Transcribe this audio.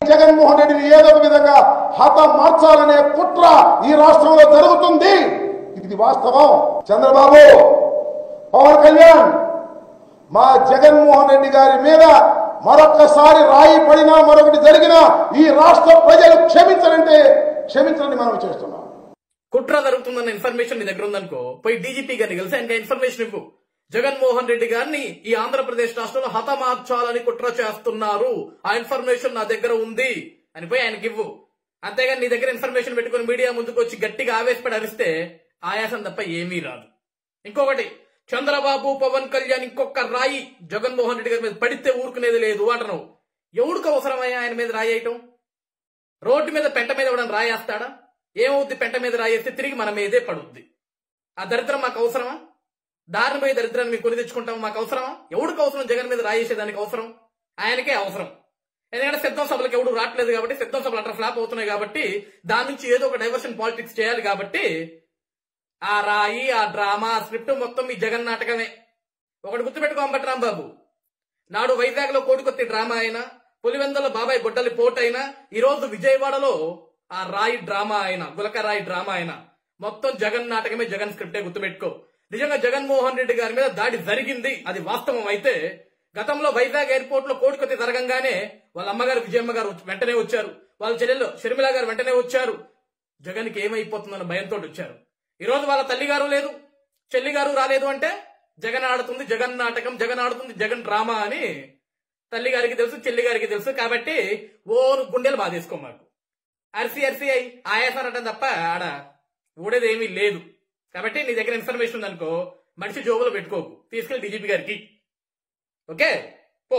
జగన్మోహన్ రెడ్డిని ఏదో ఒక విధంగా మార్చాలనే కుట్ర ఈ రాష్ట్రంలో జరుగుతుంది. ఇది వాస్తవం. చంద్రబాబు, పవన్ కళ్యాణ్, మా జగన్మోహన్ రెడ్డి గారి మీద మరొక్కసారి రాయి పడినా మరొకటి జరిగినా ఈ రాష్ట్ర ప్రజలు క్షమించాలంటే క్షమించాలని మనం చేస్తున్నాం. కుట్ర జరుగుతుందన్న ఇన్ఫర్మేషన్ నీ దగ్గర ఉందనుకో, పోయి డీజీపీ గారిని కలిసి ఆయనకి ఇన్ఫర్మేషన్ ఇవ్వు. జగన్మోహన్ రెడ్డి గారిని ఈ ఆంధ్రప్రదేశ్ రాష్ట్రంలో హతమార్చాలని కుట్ర చేస్తున్నారు, ఆ ఇన్ఫర్మేషన్ నా దగ్గర ఉంది అని పోయి ఆయనకి ఇవ్వు. అంతేగాని నీ దగ్గర ఇన్ఫర్మేషన్ పెట్టుకుని మీడియా ముందుకు వచ్చి గట్టిగా ఆవేశపడి అరిస్తే ఆయాసం తప్ప ఏమీ రాదు. ఇంకొకటి, చంద్రబాబు, పవన్ కళ్యాణ్ ఇంకొక రాయి జగన్మోహన్ రెడ్డి గారి మీద పడితే ఊరుకునేది లేదు అంటున్నావు. ఎవడికి అవసరమయ్యా ఆయన మీద రాయి వేయటం? రోడ్డు మీద పెంట మీద ఎవడన్నా రాయేస్తాడా? ఏమవుద్ది? పెంట మీద రాయేస్తే తిరిగి మన మీదే పడుద్ది. ఆ దరిద్రం మాకు అవసరమా? దారిని పోయి దరిద్రాన్ని మీకు కొని తెచ్చుకుంటాం, మాకు అవసరమా? ఎవడికి అవసరం జగన్ మీద రాయేసేదానికి అవసరం? ఆయనకే అవసరం. ఎందుకంటే సిద్ధం సభలకు ఎవడు రావట్లేదు కాబట్టి, సిద్ధం సభలు అట్లా ఫ్లాప్ అవుతున్నాయి కాబట్టి, దాని నుంచి ఏదో ఒక డైవర్షన్ పాలిటిక్స్ చేయాలి కాబట్టి ఆ రాయి, ఆ డ్రామా, ఆ స్క్రిప్ట్ మొత్తం మీ జగన్ నాటకమే. ఒకటి గుర్తుపెట్టుకో అంబటి రాంబాబు, నాడు వైజాగ్ లో కోడికొత్తి డ్రామా అయినా, పులివెందుల బాబాయ్ గొడ్డలి పోట్ అయినా, ఈ రోజు విజయవాడలో ఆ రాయి డ్రామా అయినా, గులక రాయి డ్రామా అయినా మొత్తం జగన్ నాటకమే, జగన్ స్క్రిప్టే. గుర్తుపెట్టుకో. నిజంగా జగన్మోహన్ రెడ్డి గారి మీద దాడి జరిగింది, అది వాస్తవం అయితే గతంలో వైజాగ్ ఎయిర్పోర్ట్ లో కోడికొత్తి జరగంగానే వాళ్ళ అమ్మగారు విజయమ్మ గారు వెంటనే వచ్చారు, వాళ్ళ చెల్లెల్లో షర్మిల గారు వెంటనే వచ్చారు. జగన్కి ఏమైపోతుందన్న భయంతో వచ్చారు. ఈ రోజు వాళ్ళ తల్లిగారు లేదు, చెల్లిగారు రాలేదు అంటే జగన్ ఆడుతుంది జగన్ నాటకం, జగన్ ఆడుతుంది జగన్ డ్రామా అని తల్లిగారికి తెలుసు, చెల్లిగారికి తెలుసు. కాబట్టి ఓను గుండెలు బాధేసుకో, మాకు అరిసి అరిసి అయి ఆయాసనటం తప్ప ఆడ ఊడేది ఏమీ లేదు. కాబట్టి నీ దగ్గర ఇన్ఫర్మేషన్ ఉందనుకో, మనిషి జోబులో పెట్టుకోకు, తీసుకెళ్లి డీజీపీ గారికి. ఓకే, పో.